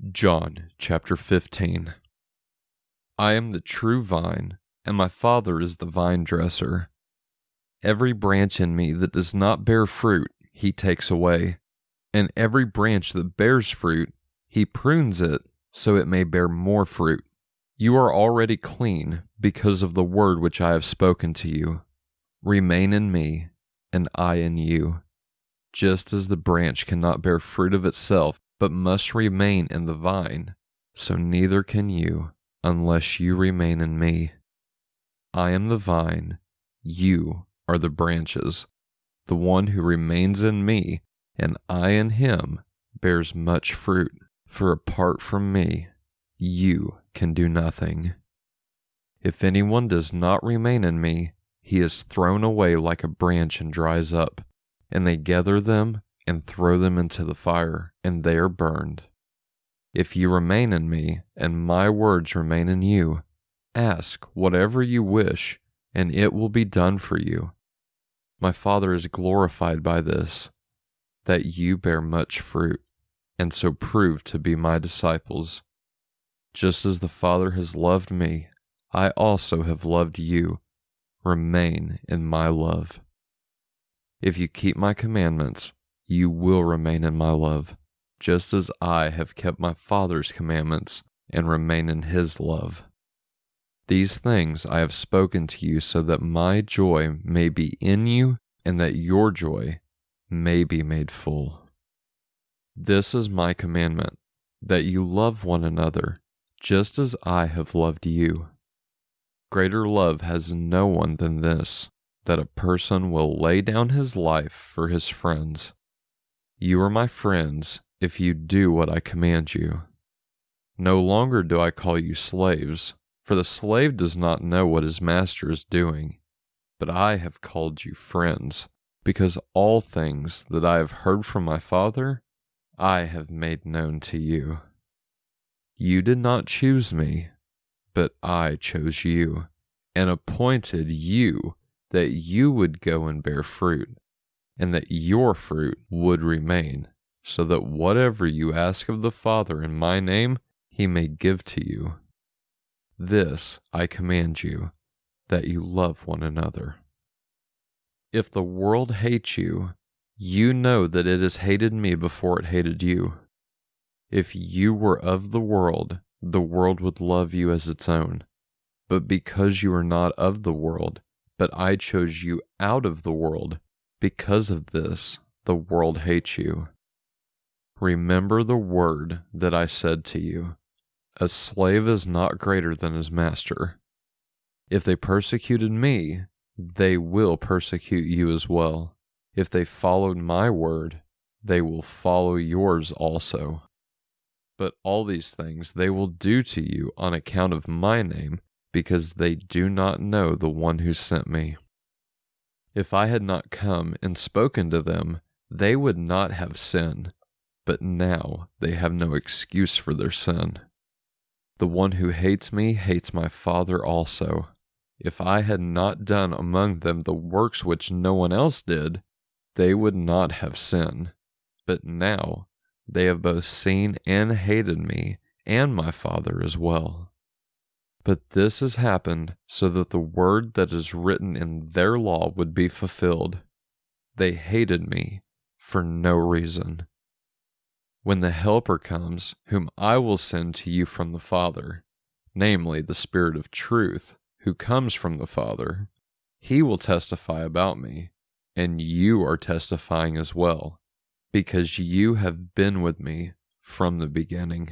John chapter 15. I am the true vine, and my Father is the vine dresser. Every branch in me that does not bear fruit, he takes away, and every branch that bears fruit, he prunes it so it may bear more fruit. You are already clean because of the word which I have spoken to you. Remain in me, and I in you. Just as the branch cannot bear fruit of itself, but must remain in the vine, so neither can you unless you remain in me. I am the vine, you are the branches. The one who remains in me, and I in him, bears much fruit, for apart from me, you can do nothing. If anyone does not remain in me, he is thrown away like a branch and dries up, and they gather them and throw them into the fire, and they are burned. If you remain in me, and my words remain in you, ask whatever you wish, and it will be done for you. My Father is glorified by this, that you bear much fruit, and so prove to be my disciples. Just as the Father has loved me, I also have loved you. Remain in my love. If you keep my commandments, you will remain in my love, just as I have kept my Father's commandments and remain in his love. These things I have spoken to you so that my joy may be in you and that your joy may be made full. This is my commandment, that you love one another, just as I have loved you. Greater love has no one than this, that a person will lay down his life for his friends. You are my friends if you do what I command you. No longer do I call you slaves, for the slave does not know what his master is doing. But I have called you friends, because all things that I have heard from my Father, I have made known to you. You did not choose me, but I chose you, and appointed you that you would go and bear fruit, and that your fruit would remain, so that whatever you ask of the Father in my name, he may give to you. This I command you, that you love one another. If the world hates you, you know that it has hated me before it hated you. If you were of the world would love you as its own. But because you are not of the world, but I chose you out of the world, because of this, the world hates you. Remember the word that I said to you. A slave is not greater than his master. If they persecuted me, they will persecute you as well. If they followed my word, they will follow yours also. But all these things they will do to you on account of my name, because they do not know the one who sent me. If I had not come and spoken to them, they would not have sin, but now they have no excuse for their sin. The one who hates me hates my Father also. If I had not done among them the works which no one else did, they would not have sin. But now they have both seen and hated me, and my Father as well. But this has happened so that the word that is written in their law would be fulfilled. They hated me for no reason. When the Helper comes, whom I will send to you from the Father, namely the Spirit of truth, who comes from the Father, he will testify about me, and you are testifying as well, because you have been with me from the beginning.